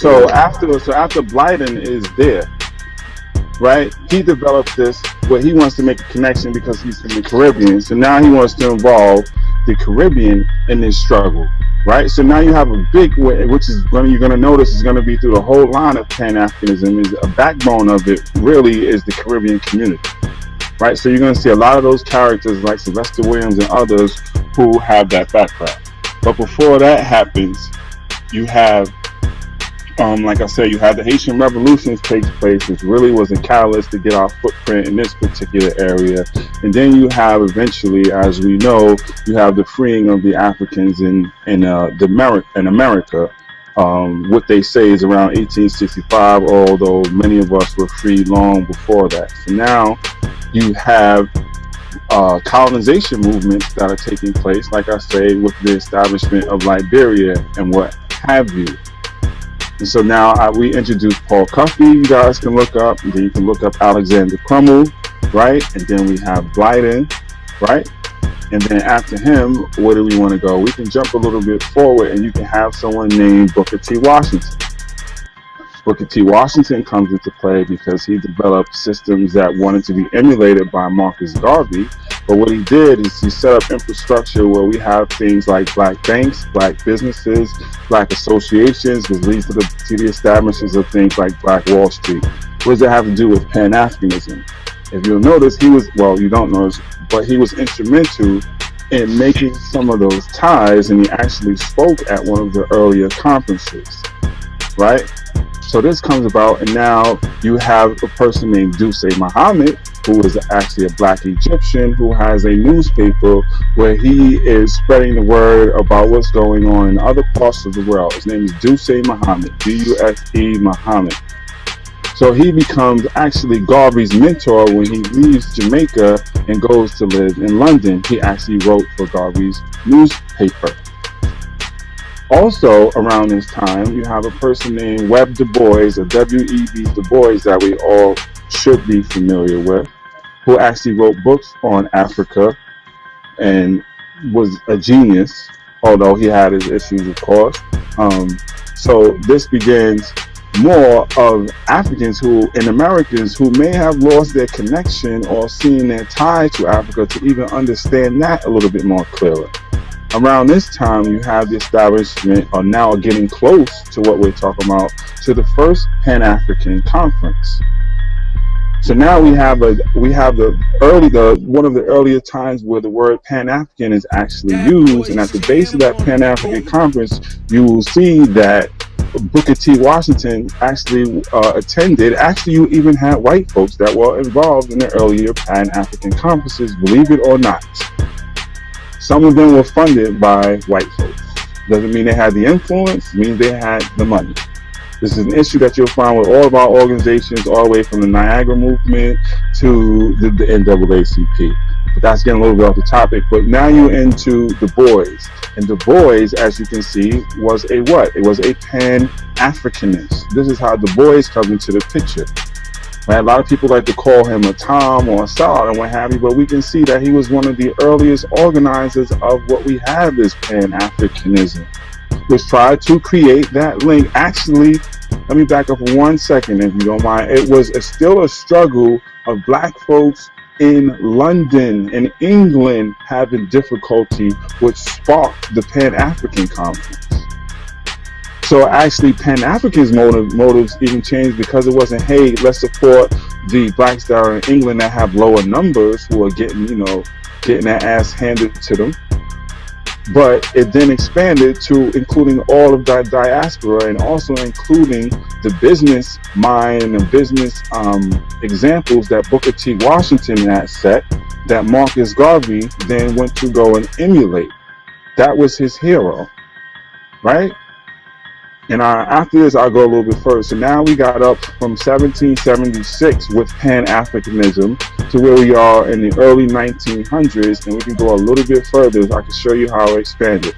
So after Blyden is there, right? He developed this where he wants to make a connection because he's from the Caribbean. So now he wants to involve the Caribbean in this struggle, right? So now you have a big way, which is you're going to notice is going to be through the whole line of Pan-Africanism. Is a backbone of it really is the Caribbean community, right? So you're going to see a lot of those characters like Sylvester Williams and others who have that background. But before that happens, you have like I said, you had the Haitian Revolution takes place, which really was a catalyst to get our footprint in this particular area. And then you have eventually, as we know, you have the freeing of the Africans in America. What they say is around 1865, although many of us were freed long before that. So now you have colonization movements that are taking place, like I say, with the establishment of Liberia and what have you. And so now we introduce Paul Cuffey, you guys can look up, and then you can look up Alexander Crummell, right? And then we have Blyden, right? And then after him, where do we want to go? We can jump a little bit forward and you can have someone named Booker T. Washington. Booker T. Washington comes into play because he developed systems that wanted to be emulated by Marcus Garvey. But what he did is he set up infrastructure where we have things like black banks, black businesses, black associations, which leads to the establishments of things like Black Wall Street. What does that have to do with Pan-Africanism? If you'll notice, you don't notice, but he was instrumental in making some of those ties, and he actually spoke at one of the earlier conferences, right? So this comes about, and now you have a person named Dusé Muhammad, who is actually a black Egyptian who has a newspaper where he is spreading the word about what's going on in other parts of the world. His name is Dusé Muhammad, D-U-S-E Muhammad. So he becomes actually Garvey's mentor when he leaves Jamaica and goes to live in London. He actually wrote for Garvey's newspaper. Also around this time, you have a person named Webb Du Bois, or W.E.B. Du Bois, that we all should be familiar with, who actually wrote books on Africa and was a genius, although he had his issues, of course. So this begins more of Africans and Americans who may have lost their connection or seen their tie to Africa to even understand that a little bit more clearly. Around this time, you have the establishment, or now getting close to what we're talking about, to the first Pan-African Conference. So now we have one of the earlier times where the word Pan-African is actually used, and at the base of that Pan-African Conference, you will see that Booker T. Washington actually attended. Actually, you even had white folks that were involved in the earlier Pan-African conferences, believe it or not. Some of them were funded by white folks. Doesn't mean they had the influence, it means they had the money. This is an issue that you'll find with all of our organizations, all the way from the Niagara movement to the NAACP. But that's getting a little bit off the topic. But now you're into Du Bois. And Du Bois, as you can see, was a what? It was a Pan-Africanist. This is how Du Bois comes into the picture. Right? A lot of people like to call him a Tom or a Saul and what have you, but we can see that he was one of the earliest organizers of what we have as Pan-Africanism, which tried to create that link. Actually, let me back up for 1 second, if you don't mind. It was still a struggle of black folks in London and England having difficulty, which sparked the Pan-African Conference. So actually Pan-Africans motives even changed, because it wasn't, hey, let's support the blacks that are in England that have lower numbers who are getting their ass handed to them. But it then expanded to including all of that diaspora, and also including the business mind and the business examples that Booker T. Washington had set, that Marcus Garvey then went to go and emulate. That was his hero, right? And after this, I'll go a little bit further. So now we got up from 1776 with Pan-Africanism to where we are in the early 1900s, and we can go a little bit further. I can show you how it expanded.